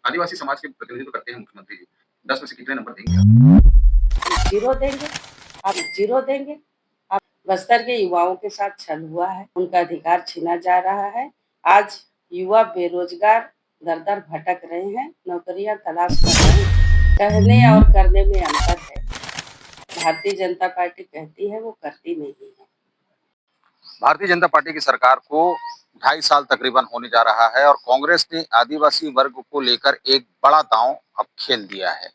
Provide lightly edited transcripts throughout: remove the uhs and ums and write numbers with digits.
आदिवासी समाज के प्रतिनिधित्व करते हैं मुख्यमंत्री जी। 10 में से कितने नंबर देंगे आप? जीरो देंगे। आप जीरो देंगे। आप बस्तर के युवाओं के साथ छल हुआ है, उनका अधिकार छीना जा रहा है। आज युवा बेरोजगार दर दर भटक रहे हैं, नौकरियां तलाश कर रहे हैं। कहने और करने में अंतर है। भारतीय जनता पार्टी कहती है, वो करती नहीं है। भारतीय जनता पार्टी की सरकार को 2.5 साल तकरीबन होने जा रहा है और कांग्रेस ने आदिवासी वर्ग को लेकर एक बड़ा दांव अब खेल दिया है।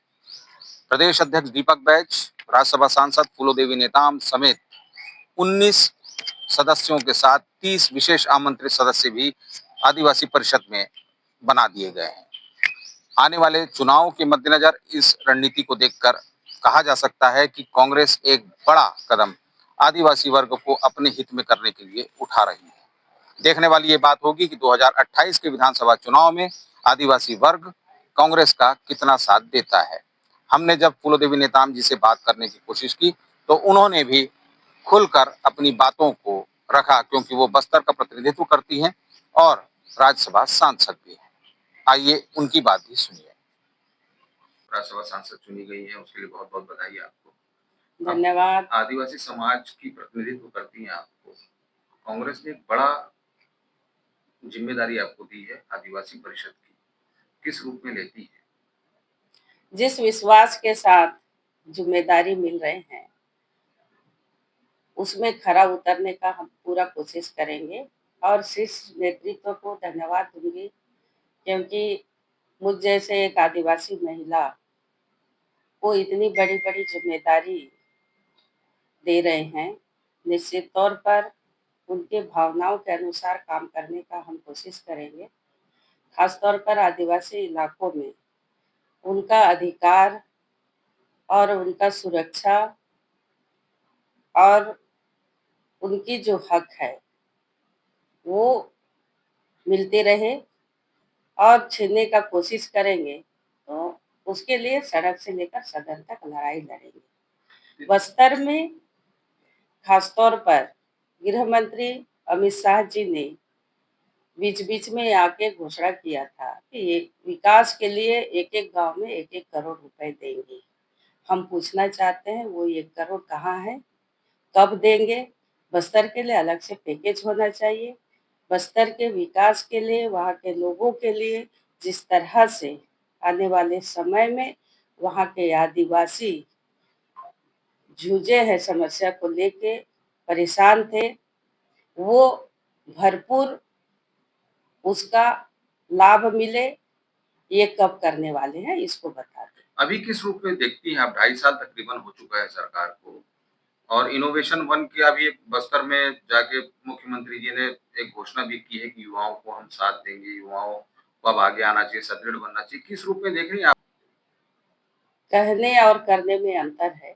प्रदेश अध्यक्ष दीपक बैज, राज्यसभा सांसद फूलोदेवी नेताम समेत 19 सदस्यों के साथ 30 विशेष आमंत्रित सदस्य भी आदिवासी परिषद में बना दिए गए हैं। आने वाले चुनाव के मद्देनजर इस रणनीति को देखकर कहा जा सकता है कि कांग्रेस एक बड़ा कदम आदिवासी वर्ग को अपने हित में करने के लिए उठा रही है। देखने वाली ये बात होगी कि 2028 के विधानसभा चुनाव में आदिवासी वर्ग कांग्रेस का कितना साथ देता है। हमने जब फूलोदेवी नेताम जी से बात करने की कोशिश की तो उन्होंने भी खुलकर अपनी बातों को रखा, क्योंकि वो बस्तर का प्रतिनिधित्व करती हैं और राज्यसभा सांसद भी हैं। आइए उनकी बात भी सुनिए। राज्यसभा सांसद चुनी गई है, उसके लिए बहुत बहुत बधाई आपको। धन्यवाद। आदिवासी समाज की प्रतिनिधित्व करती हैं आपको, कांग्रेस ने एक बड़ा जिम्मेदारी आपको दी है आदिवासी परिषद की, किस रूप में लेती है? जिस विश्वास के साथ जिम्मेदारी मिल रहे हैं, उसमें खरा उतरने का हम पूरा कोशिश करेंगे और शीर्ष नेतृत्व को धन्यवाद दूंगी, क्योंकि मुझ जैसे एक आदिवासी महिला को इतनी बड़ी बड़ी जिम्मेदारी दे रहे हैं। निश्चित तौर पर उनके भावनाओं के अनुसार काम करने का हम कोशिश करेंगे। खासतौर पर आदिवासी इलाकों में उनका अधिकार और उनका सुरक्षा और उनकी जो हक है वो मिलते रहे और छीनने का कोशिश करेंगे तो उसके लिए सड़क से लेकर सदन तक लड़ाई लड़ेंगे। बस्तर में खासतौर पर गृह मंत्री अमित शाह जी ने बीच बीच में आके घोषणा किया था कि विकास के लिए एक एक गांव में 1-1 करोड़ रुपए देंगे। हम पूछना चाहते हैं, वो 1 करोड़ कहाँ है, कब देंगे? बस्तर के लिए अलग से पैकेज होना चाहिए। बस्तर के विकास के लिए, वहाँ के लोगों के लिए, जिस तरह से आने वाले समय में वहाँ के आदिवासी जूझे हैं, समस्या को लेके परेशान थे, वो भरपूर उसका लाभ मिले। ये कब करने वाले हैं, इसको बता दें। अभी किस रूप में देखती हैं आप? 2.5 साल तकरीबन हो चुका है सरकार को और इनोवेशन वन की अभी बस्तर में जाके मुख्यमंत्री जी ने एक घोषणा भी की है कि युवाओं को हम साथ देंगे, युवाओं को अब आगे आना चाहिए, सुदृढ़ बनना चाहिए। किस रूप में देख रही हैं आप? कहने और करने में अंतर है।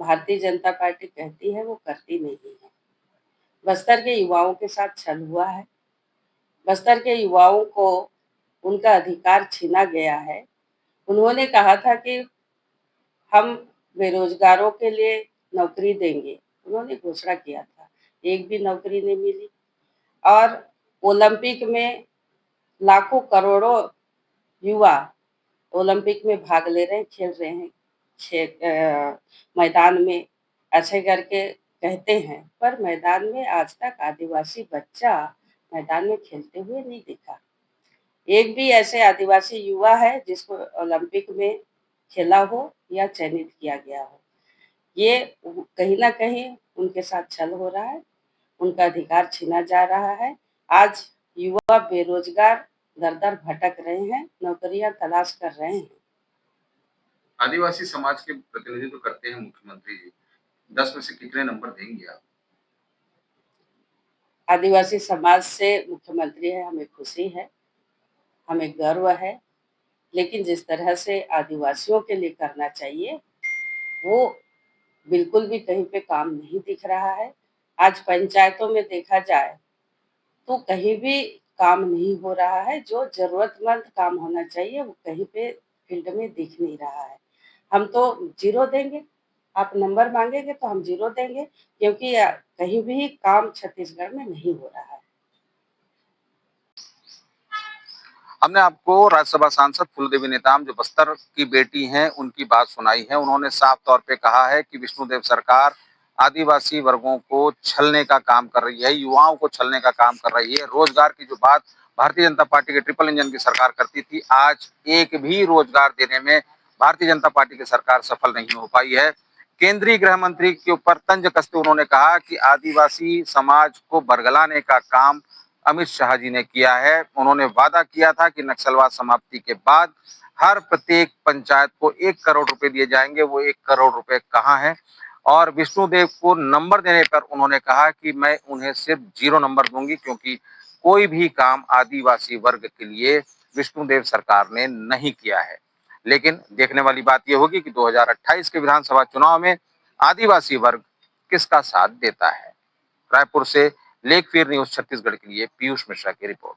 भारतीय जनता पार्टी कहती है, वो करती नहीं है। बस्तर के युवाओं के साथ छल हुआ है। बस्तर के युवाओं को उनका अधिकार छीना गया है। उन्होंने कहा था कि हम बेरोजगारों के लिए नौकरी देंगे। उन्होंने घोषणा किया था, एक भी नौकरी नहीं मिली। और ओलंपिक में लाखों करोड़ों युवा ओलंपिक में भाग ले रहे हैं, खेल रहे हैं मैदान में, ऐसे करके कहते हैं, पर मैदान में आज तक आदिवासी बच्चा मैदान में खेलते हुए नहीं दिखा। एक भी ऐसे आदिवासी युवा है जिसको ओलंपिक में खेला हो या चयनित किया गया हो। ये कहीं ना कहीं उनके साथ छल हो रहा है, उनका अधिकार छीना जा रहा है। आज युवा बेरोजगार दर दर भटक रहे हैं, नौकरियां तलाश कर रहे हैं। आदिवासी समाज के प्रतिनिधित्व करते हैं मुख्यमंत्री जी, 10 में से कितने नंबर देंगे आप? आदिवासी समाज से मुख्यमंत्री है, हमें खुशी है, हमें गर्व है, लेकिन जिस तरह से आदिवासियों के लिए करना चाहिए, वो बिल्कुल भी कहीं पे काम नहीं दिख रहा है। आज पंचायतों में देखा जाए तो कहीं भी काम नहीं हो रहा है। जो जरूरतमंद काम होना चाहिए वो कहीं पे फील्ड में दिख नहीं रहा है। हम तो जीरो देंगे। आप नंबर मांगेंगे तो हम जीरो देंगे, क्योंकि कहीं भी काम छत्तीसगढ़ में नहीं हो रहा है। हमने आपको राज्यसभा सांसद फूलदेवी नेताम जो बस्तर की बेटी हैं उनकी बात सुनाई है। उन्होंने साफ तौर पे कहा है कि विष्णुदेव सरकार आदिवासी वर्गों को छलने का काम कर रही है, युवाओं को छलने का काम कर रही है। रोजगार की जो बात भारतीय जनता पार्टी के ट्रिपल इंजन की सरकार करती थी, आज एक भी रोजगार देने में भारतीय जनता पार्टी की सरकार सफल नहीं हो पाई है। केंद्रीय गृह मंत्री के ऊपर तंज कसते उन्होंने कहा कि आदिवासी समाज को बरगलाने का काम अमित शाह जी ने किया है। उन्होंने वादा किया था कि नक्सलवाद समाप्ति के बाद हर प्रत्येक पंचायत को 1 करोड़ रुपए दिए जाएंगे। वो 1 करोड़ रुपए कहाँ हैं? और विष्णुदेव को नंबर देने पर उन्होंने कहा कि मैं उन्हें सिर्फ 0 नंबर दूंगी, क्योंकि कोई भी काम आदिवासी वर्ग के लिए विष्णुदेव सरकार ने नहीं किया है। लेकिन देखने वाली बात यह होगी कि 2028 के विधानसभा चुनाव में आदिवासी वर्ग किसका साथ देता है। रायपुर से लेकफेयर न्यूज छत्तीसगढ़ के लिए पीयूष मिश्रा की रिपोर्ट।